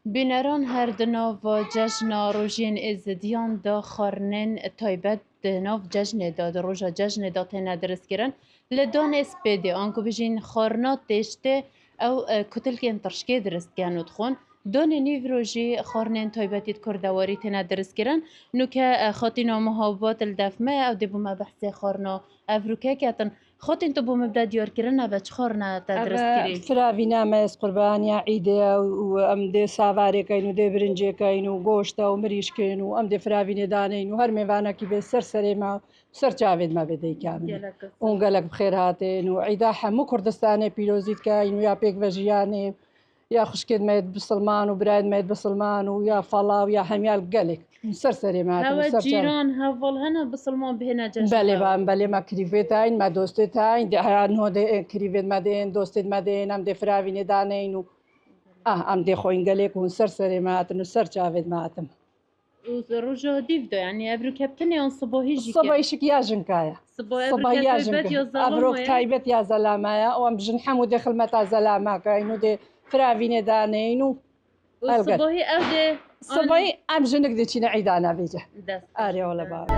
بینران هر دناو جشن روژین ازدیان دا خارنن تایبت دناو جشن دا روژا جشن دا تنه درست کرن لدان اسپیده آنکو بجین خارنات دشته او کتلکین ترشکه درست کنود خون دان نیو روژی خارنن تایبتید کردواری تنه درست کرن نو که خاطینا محابات الدفمه او دی بوم بحث خارنا افروکه کتن خاطین تو بوم بدا دیار کرن او چه خارنا تدرست کری؟ فراوینا ماس قربانیا عیده و ام دی ساواره کین و دی برنجه کین و گوشت و مریش کین و ام دی فراوینه دانین و هر میوانه کی به سر ما سر جاوید ما بدی کامل اون گلک بخیر هاتین و عیده همو کردستانه پیروزیت کین و یا پیک وجیانه یا خوشکد مید بسلمان و براد مید بسلمان و یا فلا و یا همیال گلک سر ما هوا جیران هوا هنا بسلمان بهنا جشن بله ما کریویت این ما دوستت این ده نو ده کریویت مدین دوستت مدین ام ده فراوینه دانین و ام ده خوین گلک و سر ما تنو سر جاوید ما تم روژا دیو دا یعنی ابرو کپتنی آن صباحی جی صباحی شک یاجن کایا صباحی ابرو تایبت یا زلامه و ام جن حمو دخل متا زلامه کاینو ده فراوینه دانین و صباحی او ده صباحی ام جنک ده چینه عیدانا بیجه آره والله بابا